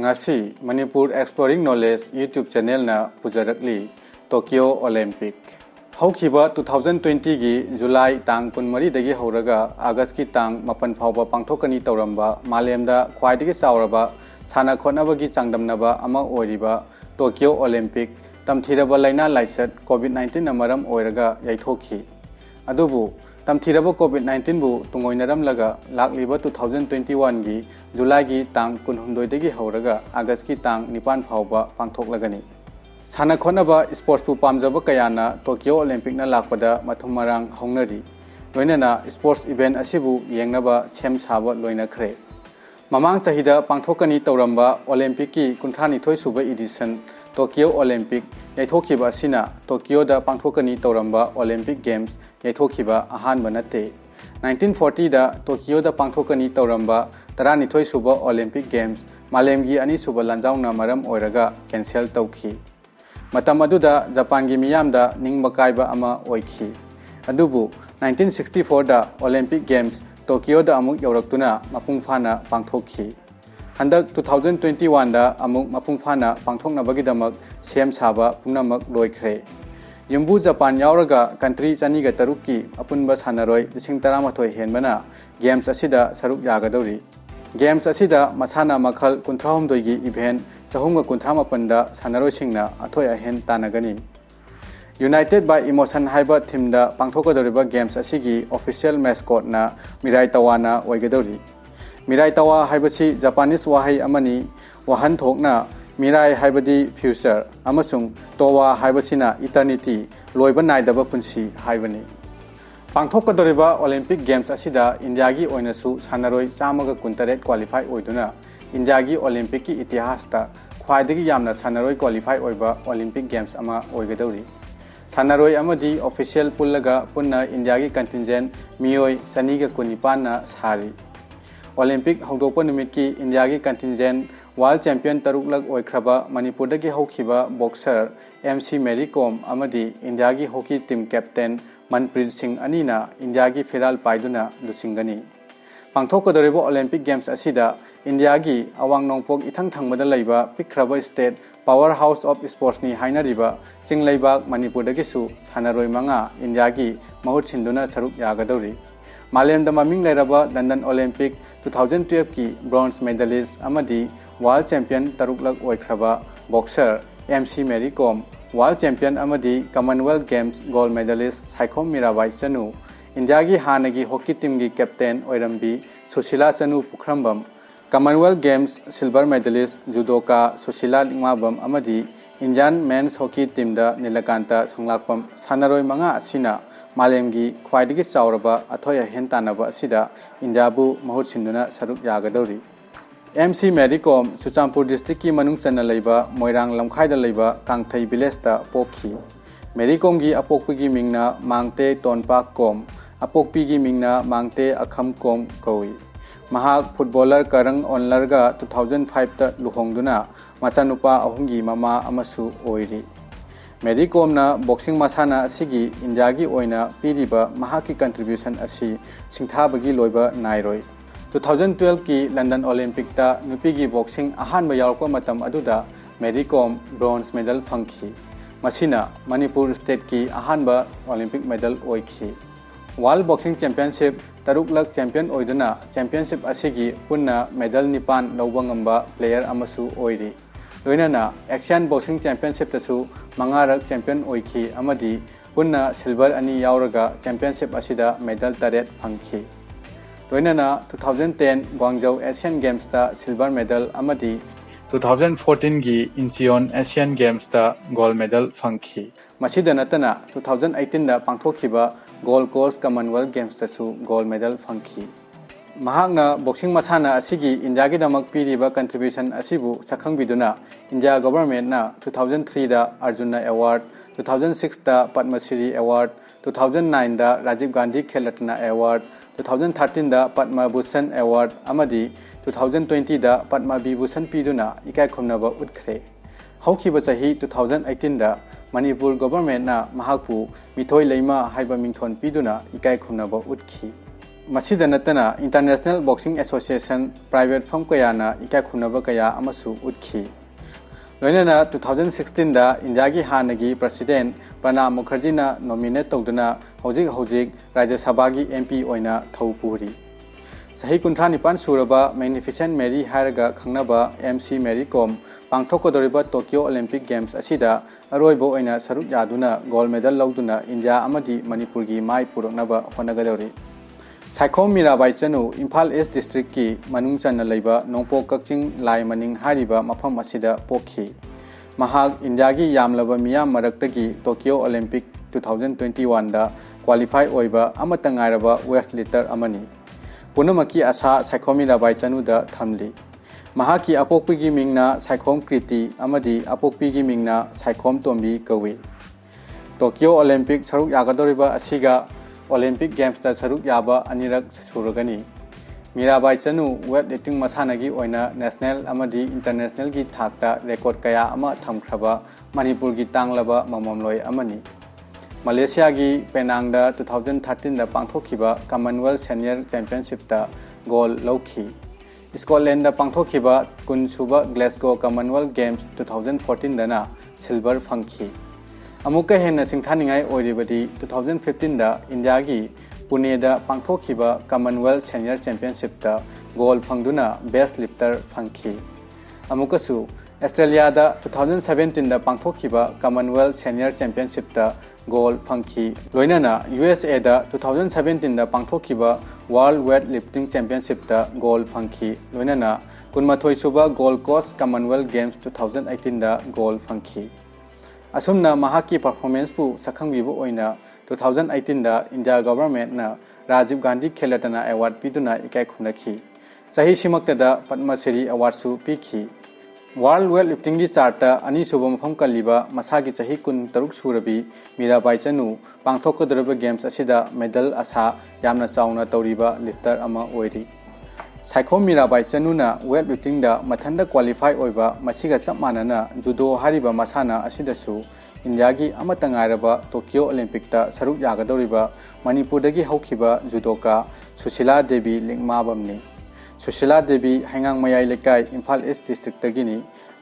Ngasi Manipur Exploring Knowledge YouTube channel na pujarakli Tokyo Olympic. Haukiba 2020 gi July tang kunmari dagi hauraga August ki tang mapan phauba pangthokani tauramba malemda khwaidagi sauraba sana khonabagi changdamnaba ama oiriba Tokyo Olympic tamthiraba laina laisat COVID-19 namaram oiraga yaithokhi. Adubu tamthiraba COVID-19 bu tungoinaram laga lakliba 2021 gi July gi tang kunhumdoi dagi hauraga August ki tang nipan phauba pangthoklagani. Sana khonaba sports pu pamjaba kayana Tokyo Olympic na lakpada mathumarang hongnari. Loinana sports event asibu yengnaba sem saba loinakhre. Mamang chahida pangthokani tauramba Olympic ki kunthani thoi suba edition Tokyo Olympic yaithokhiba asina Tokyo da pangthokani tauramba Olympic Games yaithokhiba ahanba nate. 1940 da Tokyo da pangthokani tauramba tarani thoi suba Olympic Games malemgi ani suba lanjauna maram oiraga cancel tawkhi. Matam aduda Japan gi miyamda ningba kaiba ama oikhi. Adubu 1964 da Olympic Games Tokyo da amuk yauraktuna mapung phana pangthokhi. Handak 2021 da amuk mapung phana pangthoknabagidamak sem saba punamak loikhre. Yumbu Japan yauraga country chaniga tarukki apunba sanaroi 2013 henbana Games asida saruk yagadori. Games asida masana makhal kunthahumdoi gi event sahumga kunthamapanda sanaroi singna athoi ahen tanagani. United by Emotion haiba thimda pangthokadoriba Games asigi official mascot na Mirai Tawa na oigadori. Mirai Tawa haibasi Japanese wahai amani wahan thokna Mirai haibadi future amasung Tawa haibasina eternity loiba naidaba punsi haibani. Pangthokadoriba Olympic Games asida India gi oinasu sanaroi chamaga kuntaret qualify oiduna India gi Olympic ki itihasta khwaidagi yamna sanaroi qualify oiba Olympic Games ama oigadori. Sanaroi amadi official pullaga punna India gi contingent miyoi saniga kunipan na sari. Olympic hongdokpa numit India gi contingent world champion taruklak oikraba Manipur dagi hokhiba boxer MC Mary Kom amadi India gi hockey team captain Manipur Singh anina India gi feral paiduna lusingani. Pangthokadoriba Olympic Games asida India gi awang nongpok ithang thangmada laiba pikraba state powerhouse of sports ni hainariba chinglaibak Manipur dagisu sanaroi manga India gi mahut sinduna saruk yagadori. Malemda maming lairaba London Olympic 2012 ki bronze medalist amadi world champion taruklak oikraba boxer MC Mary Kom world champion amadi Commonwealth Games gold medalist Saikhom Mirabai Chanu India gi hanagi hockey team gi captain oirambi Sushila Chanu Pukhrambam Commonwealth Games silver medalist judoka Sushila Lingmabam amadi Indian men's hockey team da Nilakanta Sanglakpam sanaroi manga asina malemgi khwaidagi chauraba athoya hentanaba asida India bu mahut sinduna saruk yagadori. MC Mary Kom Chuchampur district ki manung chana leiba Moirang lamkhaida leiba Kangthai village ta pokhi. Mary Kom gi apokpi gi mingna Mangte Tonpak Kom apokpi gi mingna Mangte Akham Kom koi. Mahak footballer Karang Onlarga 2005 ta luhongduna machanupa ahungi mama amasu oiri. Mary Kom na boxing masana asigi India gi oina piriba mahaki contribution asi singthabagi loiba nairoi. 2012 ki London Olympic ta nupigi boxing ahanba yaurpa matam aduda Mary Kom bronze medal phangki. Masina Manipur state ki ahanba Olympic medal oikhi. World Boxing Championship taruklak champion oiduna championship asigi punna medal nipan lawbangamba player amasu oiri. Loinana Asian Boxing Championship tasu mangarak champion oikhi amadi punna silver ani yauraga championship asida medal taret phangki. Loinana 2010 Guangzhou Asian Games ta silver medal amadi 2014 gi Incheon Asian Games ta gold medal phangki. Masida natana 2018 da pangthokhiba Gold Coast Commonwealth Games tasu gold medal phangki. Mahakna boxing masana asigi India gi damak piriba contribution asibu sakhangbiduna India government na 2003 da Arjuna Award, 2006 da Padma Shri Award, 2009 da Rajiv Gandhi Khel Ratna Award, 2013 da Padma Bhushan Award amadi 2020 da Padma Vibhushan piduna ikai khumnaba utkre. Haukiba sahi 2018 da Manipur government na mahakpu mithoi leima haiba mingthon piduna ikai khumnaba utkhi. ꯃꯁꯤꯗ ꯅꯠꯇꯅ international boxing association private ꯐꯔꯝ ꯀꯌꯥꯅ ꯏꯀꯥꯏ ꯈꯨꯝꯅꯕ ꯀꯌꯥ ꯑꯃꯁꯨ ꯎꯠꯈꯤ ꯂꯣꯏꯅꯅ 2016ꯗ ꯏꯟꯗꯤꯌꯥꯒꯤ ꯍꯥꯟꯅꯒꯤ ꯄ꯭ꯔꯁꯤꯗꯦꯟ ꯄ꯭ꯔꯅꯥꯕ ꯃꯨꯈꯔꯖꯤꯅ ꯅꯣꯃꯤꯅꯦꯠ ꯇꯧꯗꯨꯅ ꯍꯧꯖꯤꯛ ꯔꯥꯖ꯭ꯌ ꯁꯚꯥꯒꯤ MP ꯑꯣꯏꯅ ꯊꯧ ꯄꯨꯔꯤ ꯆꯍꯤ 39 ꯁꯨꯔꯕ ꯃꯦꯒꯅꯤꯐꯤꯁꯦꯟꯠ ꯃꯦꯔꯤ ꯍꯥꯏꯔꯒ ꯈꯪꯅꯕ MC ꯃꯦꯔꯤ ꯀꯣꯝ ꯄꯥꯡꯊꯣꯛꯀꯗꯧꯔꯤꯕ ꯇꯣꯀꯤꯌꯣ ꯑꯣꯂꯤꯝꯄꯤꯛ ꯒꯦꯝꯁ ꯑꯁꯤꯗ ꯑꯔꯣꯏꯕ ꯑꯣꯏꯅ ꯁꯔꯨꯛ ꯌꯥꯗꯨꯅ ꯒꯣꯜꯗ ꯃꯦꯗꯜ ꯂꯧꯗꯨꯅ ꯏꯟꯗꯤꯌꯥ ꯑꯃꯗꯤ ꯃꯅꯤꯄꯨꯔꯒꯤ ꯃꯥꯏ ꯄꯨꯔꯛꯅꯕ ꯍꯣꯠꯅꯒꯗꯧꯔꯤ ꯁꯥꯏꯈꯣꯝ ꯃꯤꯔꯥꯕꯥꯏ ꯆꯅꯨ ꯏꯝꯐꯥꯜ ꯏꯁ ꯗꯤꯁꯇ꯭ꯔꯤꯛꯀꯤ ꯃꯅꯨꯡ ꯆꯟꯅ ꯂꯩꯕ ꯅꯣꯡꯄꯣꯛ ꯀꯛꯆꯤꯡ ꯂꯥꯏ ꯃꯅꯤꯡ ꯍꯥꯏꯔꯤꯕ ꯃꯐꯝ ꯑꯁꯤꯗ ꯄꯣꯛꯈꯤ ꯃꯍꯥꯛ ꯏꯟꯗꯤꯌꯥꯒꯤ ꯌꯥꯝꯂꯕ ꯃꯤꯌꯥꯝ ꯃꯔꯛꯇꯒꯤ ꯇꯣꯀꯤꯌꯣ ꯑꯣꯂꯤꯝꯄꯤꯛ 2021ꯗ ꯀ꯭ꯋꯥꯂꯤꯐꯥꯏ ꯑꯣꯏꯕ ꯑꯃꯠꯇ ꯉꯥꯏꯔꯕ ꯋꯦꯠ ꯂꯤꯐꯇꯔ ꯑꯃꯅꯤ ꯄꯨꯝꯅꯃꯛꯀꯤ ꯑꯁꯥ ꯁꯥꯏꯈꯣꯝ ꯃꯤꯔꯥꯕꯥꯏ ꯆꯅꯨꯗ ꯊꯝꯂꯤ ꯃꯍꯥꯛꯀꯤ ꯑꯄꯣꯛꯄꯤꯒꯤ ꯃꯤꯡꯅ ꯁꯥꯏꯈꯣꯝ ꯀ꯭ꯔꯤꯇꯤ ꯑꯃꯗꯤ ꯑꯄꯣꯛꯄꯤꯒꯤ ꯃꯤꯡꯅ ꯁꯥꯏꯈꯣꯝ ꯇꯣꯝꯕꯤ ꯀꯧꯏ ꯇꯣꯀꯤꯌꯣ ꯑꯣꯂꯤꯝꯄꯤꯛ ꯁꯔꯨꯛ ꯌꯥꯒꯗꯧꯔꯤꯕ ꯑꯁꯤꯒ ꯑꯣꯂꯤꯝꯄꯤꯛ ꯒꯦꯝꯁꯇ ꯁꯔꯨꯛ ꯌꯥꯕ ꯑꯅꯤꯔꯛ ꯁꯨꯔꯒꯅꯤ ꯃꯤꯔꯥꯕꯥꯏ ꯆꯅꯨ ꯋꯦꯠ ꯂꯤꯐꯇꯤꯡ ꯃꯁꯥꯟꯅꯒꯤ ꯑꯣꯏꯅ ꯅꯦꯁꯅꯦꯜ ꯑꯃꯗꯤ ꯏꯟꯇꯔꯅꯦꯁꯅꯦꯜꯒꯤ ꯊꯥꯛꯇ ꯔꯦꯀꯣꯔꯗ ꯀꯌꯥ ꯑꯃ ꯊꯝꯈ꯭ꯔꯕ ꯃꯅꯤꯄꯨꯔꯒꯤ ꯇꯥꯡꯂꯕ ꯃꯃꯝꯂꯣꯏ ꯑꯃꯅꯤ ꯃꯂꯦꯁꯤꯌꯥꯒꯤ ꯄꯦꯅꯥꯡꯗ 2013ꯗ ꯄꯥꯡꯊꯣꯛꯈꯤꯕ ꯀꯃꯟꯋꯦꯜꯊ ꯁꯦꯅꯤꯌꯔ ꯆꯦꯝꯄꯤꯌꯟꯁꯤꯞꯇ ꯒꯣꯜꯗ ꯂꯧꯈꯤ ꯁ꯭ꯀꯣꯠꯂꯦꯟꯗꯗ ꯄꯥꯡꯊꯣꯛꯈꯤꯕ 10ꯁꯨꯕ ꯒ꯭ꯂꯦꯁꯒꯣ ꯀꯃꯟꯋꯦꯜꯊ ꯒꯦꯝꯁ 2014ꯗꯅ ꯁꯤꯜꯚꯔ ꯐꯪꯈꯤ ꯑꯃꯨꯛꯀ ꯍꯦꯟꯅ ꯁꯤꯡꯊꯥꯅꯤꯡꯉꯥꯏ ꯑꯣꯏꯔꯤꯕꯗꯤ 2015ꯗ ꯏꯟꯗꯤꯌꯥꯒꯤ ꯄꯨꯅꯦꯗ ꯄꯥꯡꯊꯣꯛꯈꯤꯕ Commonwealth senior ꯆꯦꯝꯄꯤꯌꯟꯁꯤꯞꯇ gold ꯐꯪꯗꯨꯅ best lifter ꯐꯪꯈꯤ ꯑꯃꯨꯛꯀꯁꯨ ꯑꯁꯇ꯭ꯔꯦꯂꯤꯌꯥꯗ 2017ꯗ ꯄꯥꯡꯊꯣꯛꯈꯤꯕ ꯀꯃꯟꯋꯦꯜꯊ ꯁꯦꯅꯤꯌꯔ ꯆꯦꯝꯄꯤꯌꯟꯁꯤꯞꯇ ꯒꯣꯜꯗ ꯐꯪꯈꯤ ꯂꯣꯏꯅꯅ USAꯗ 2017ꯗ ꯄꯥꯡꯊꯣꯛꯈꯤꯕ ꯋꯥꯔꯜꯗ ꯋꯦꯠ ꯂꯤꯐꯇꯤꯡ ꯆꯦꯝꯄꯤꯌꯟꯁꯤꯞꯇ ꯒꯣꯜꯗ ꯐꯪꯈꯤ ꯂꯣꯏꯅꯅ 12ꯁꯨꯕ ꯒꯣꯜꯗ ꯀꯣꯁꯠ ꯀꯃꯟꯋꯦꯜꯊ ꯒꯦꯝꯁ 2018ꯗ ꯒꯣꯜꯗ ꯐꯪꯈꯤ ꯑꯁꯨꯝꯅ ꯃꯍꯥꯛꯀꯤ ꯄꯔꯐꯣꯔꯃꯦꯟꯁꯄꯨ ꯁꯛꯈꯪꯕꯤꯕ ꯑꯣꯏꯅ 2018ꯗ ꯏꯟꯗꯤꯌꯥ ꯒꯚꯔꯟꯃꯦꯟꯠꯅ ꯔꯥꯖꯤꯚ ꯒꯥꯟꯙꯤ ꯈꯦꯜꯔꯠꯅ ꯑꯦꯋꯥꯔꯗ ꯄꯤꯗꯨꯅ ꯏꯀꯥꯏ ꯈꯨꯝꯅꯈꯤ ꯆꯍꯤꯁꯤꯃꯛꯇꯗ ꯄꯗꯃ ꯁ꯭ꯔꯤ ꯑꯦꯋꯥꯔꯗꯁꯨ ꯄꯤꯈꯤ ꯋꯥꯔꯜꯗ ꯋꯦꯠ ꯂꯤꯐꯇꯤꯡꯒꯤ ꯆꯥꯔꯠꯇ ꯑꯅꯤꯁꯨꯕ ꯃꯐꯝ कल्लिबा मसागी चही 16 सूरबी मीराबाई चनु पांथोकदरबा गेम्स असिदा मेडल आशा यामना चाउना तौरिबा लिफ्टर अमा ओइरी साइखोम मीराबाई चनुना वेट लिफ्टिंग दा मथंदा क्वालिफाई ओइबा मसिगा सब मानना जुडो हारिबा मसाना असिदसु इंडिया की अमता ngairaba टोक्यो ओलंपिक ता सरुक यागदौरिबा मणिपुर दगी हौखिबा जुडोका सुशीला देवी लिंगमाबमनी सुशीला देवी हैंगांग मयाई लेकाई इम्फाल ईस्ट डिस्ट्रिक्ट तगिनी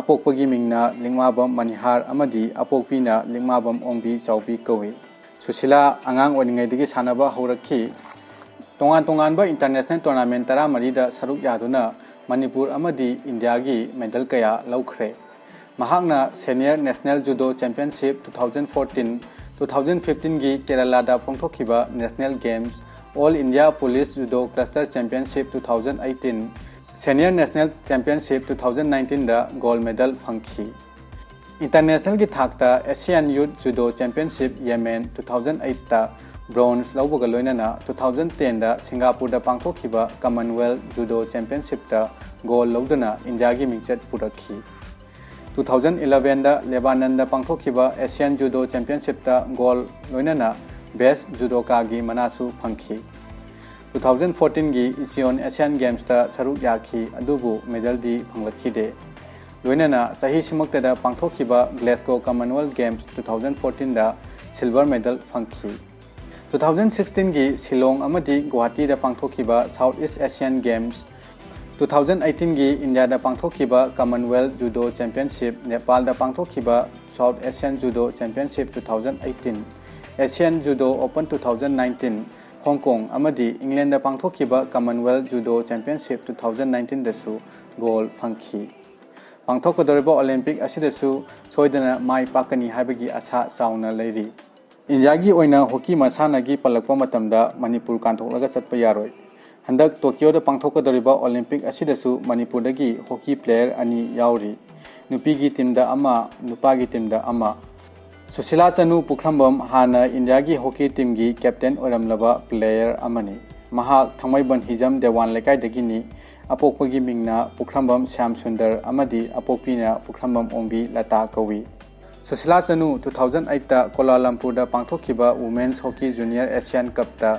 अपोकपगी मिंगना लिंगमाबम मनिहार अमदी अपोकपीना लिंगमाबम ओंबी चाउबी कौई सुशीला आंगांग ओनिंगैदगी सानबा हौरखी तोंगान इंटरनेशनल टूर्नामेंट 13 सरुक यादुना मणिपुर अमदी इंडिया की मेडल कया लौख्रे महाकना सीनियर नेशनल जूडो चैंपियनशिप 2014 2015 की केरला दा पोंथोखिबा national games all India police judo cluster championship 2018 senior national championship 2019 दा गोल्ड मेडल फंखी इंटरनेशनल की थाकता Asian youth judo championship Yemen 2008 ता ब्रोंज लौबगा लोइनना 2010 दा सिंगापुर दा पांथोखिबा कॉमनवेल्थ जूडो चैंपियनशिप ता गोल्ड लौदना इंडिया की मिंगचत पुरखी 2011 दा लेबानन दा पांथोखिबा एशियन जूडो चैंपियनशिप ता गोल्ड लोइनना बेस्ट जुडोका की मनासु फंखी 2014 की इचियोन एशियन गेम्स ता सरुक याखी अदुबु मेडल दी फंगलखिदे लोइनना सही सिमक्तदा पांथोखिबा ग्लासगो कॉमनवेल्थ गेम्स 2014 दा सिल्वर मेडल फंखी 2016 की शिलोंग अमदी गुवाहाटी दा पांथोखिबा साउथ ईस्ट एशियन गेम्स 2018 की इंडिया दा पांथोखिबा कॉमनवेल्थ जूडो चैंपियनशिप नेपाल दा पांथोखिबा South Asian judo championship 2018 Asian judo open 2019 Hong Kong अमदी इंग्लैंड दा पांथोखिबा कॉमनवेल्थ जूडो चैंपियनशिप 2019 दसु गोल्ड फंखी पांथोकदोरिबा ओलंपिक असिदसु सोइदना माई पाकनी हाइबगी आशा चाउना लैरी इंडिया की ओइना हॉकी मसाना की पलकपा मतमदा मणिपुर कांथोकलगा चटपा यारोय हंदक टोक्यो दा पांथोकदोरिबा ओलंपिक असिदसु मणिपुर दगी हॉकी प्लेयर अनि यावरी नुपी की टीम दा अमा नुपा की टीम दा अमा सुशीला चनु पुखरमबम हाना इंडिया की हॉकी टीम की कैप्टन ओरमलबा प्लेयर अमनी महाक थंगमैबन हिजम देवान लेकाई दगिनी अपोकपगी मिंगना पुखरमबम श्याम सुंदर अमदी अपोकपीना पुखरमबम ओंबी लता कौवी सुशीला चनु 2008 ता कोलालमपुर दा पांथोखिबा women's hockey junior Asian cup ता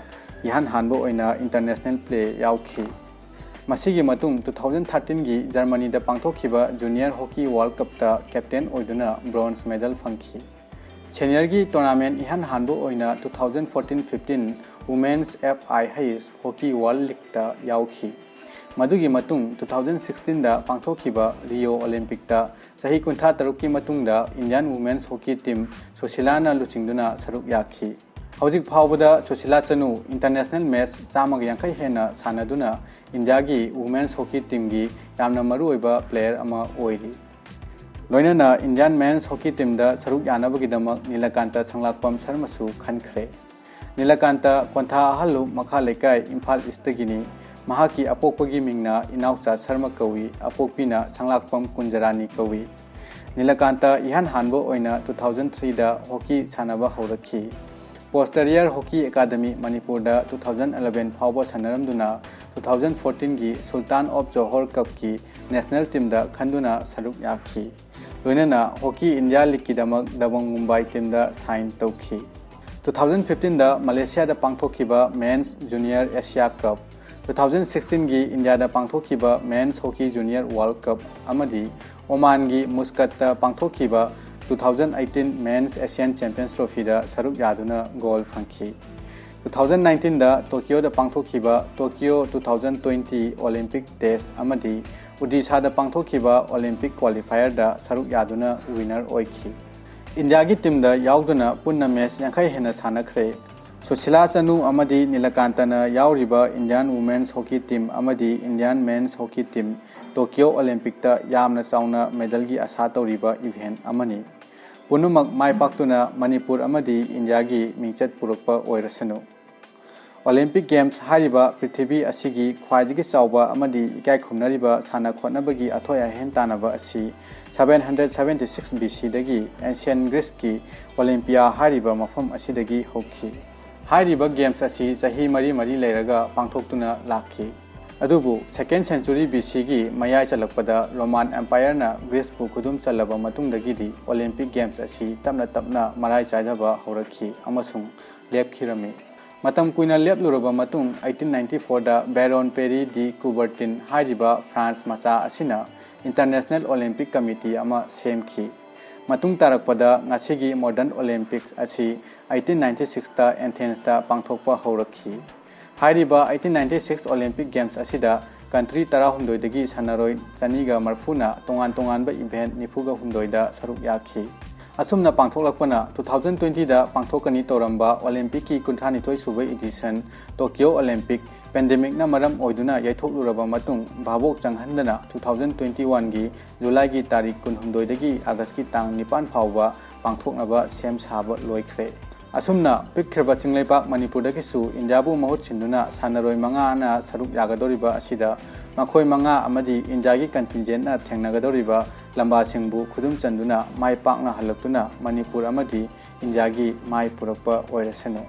इहान हानबो ओइना इंटरनेशनल प्ले याउखी मसिगी मतुंग 2013 की जर्मनी दा पांथोखिबा जूनियर हॉकी वर्ल्ड कप ता कैप्टन ओइदुना ब्रोंज मेडल फंखी Senior tournament ihan hanbo oina 2014-15 Women's FIH Hockey World League ta yauki. Madugi matung 2016 da pangthokiba Rio Olympic ta sahi kuntha taruki matung da Indian Women's Hockey Team Sosilana luchingduna saruk yakhi. Hojik phawbada Sosila Chanu international match chamag yankai hena sanaduna India gi Women's Hockey Team gi yamna maruoiba player ama oiri. Loinana Indian Men's Hockey Team da saruk yanabagidamak Nilakanta Sanglakpam Sarmasu khankhre. Nilakanta kontha ahalu makha lekai Imphal Eastgini mahaki apokpagi mingna inaucha Sarma kawi apokpina Sanglakpam Kunjarani kawi. Nilakanta ihan hanbo oina 2003 da hockey sanaba haurakhi. Posterior Hockey Academy Manipur da 2011 phawba sanaramduna 2014 gi Sultan of Johor Cup ki national team da khanduna saruk yakhi. Loinana Hockey India League ki damak Dabang Mumbai team da sign tawkhi. 2015 da Malaysia da pangthokiba Men's Junior Asia Cup, 2016 gi India da pangthokiba Men's Hockey Junior World Cup amadi Oman gi Muscat da pangthokiba 2018 Men's Asian Champions Trophy da saruk yaduna gold fangki. 2019 da Tokyo da pangthokiba Tokyo 2020 Olympic Test amadi Odisha da pangthokiba Olympic Qualifier da saruk yaduna winner oikhi. India gi team da yauduna punna match yankai hena sanakhre. Sosila Chanu amadi Nilakantana yauriba Indian Women's Hockey Team amadi Indian Men's Hockey Team Tokyo Olympic ta yamna chauna medal gi asa tawriba event amani. Punumak mai paktuna Manipur amadi India gi mingchat purukpa oirasanu. Olympic Games hariba Prithvi asigi khwaidigi chawba amadi ikai khumnariba sana khotnabagi athoya hen tanaba asi 776 BC dagi ancient Greece ki Olympia hariba mafam asidagi hokhi. Hariba Games asi sahi mari leiraga pangthoktuna lakhi. Adubu 2nd century BC gi maya chalakpada Roman Empire na Greece pu khudum chalaba matungdagi di Olympic Games asi tapna marai chaidaba horakhi amasung lepkhirami. Matam kuina lepluraba matung 1894 da Baron Perry di Coubertin hariba France macha asina International Olympic Committee ama semki. Matung tarakpada ngasigi Modern Olympics asi 1896 ta Athens ta pangthokpa horakhi. Hariba 1896 Olympic Games asida country tarahumdoi dagi sanaroi chaniga marfuna tongan ba event nifuga humdoi da saruk yakhi. Asumna pangthoklakpana 2020 da pangthokani toramba Olympic ki kunthani thoi subai edition Tokyo Olympic pandemic na maram oiduna yaithokluraba matung bhabok changhandana 2021 gi July gi tarik 12 dagi August ki tang 9 phawba pangthoknaba sem saba loikhre. Asumna pikhraba chinglaipak Manipur dagi su India bu mahut chinduna sanaroi manga na saruk yagadoriba asida makhoi manga amadi India gi contingent na thengnagadoriba lamba singbu khudum chanduna mai pakna halaktuna Manipur amadi India gi mai purakpa oirasanu.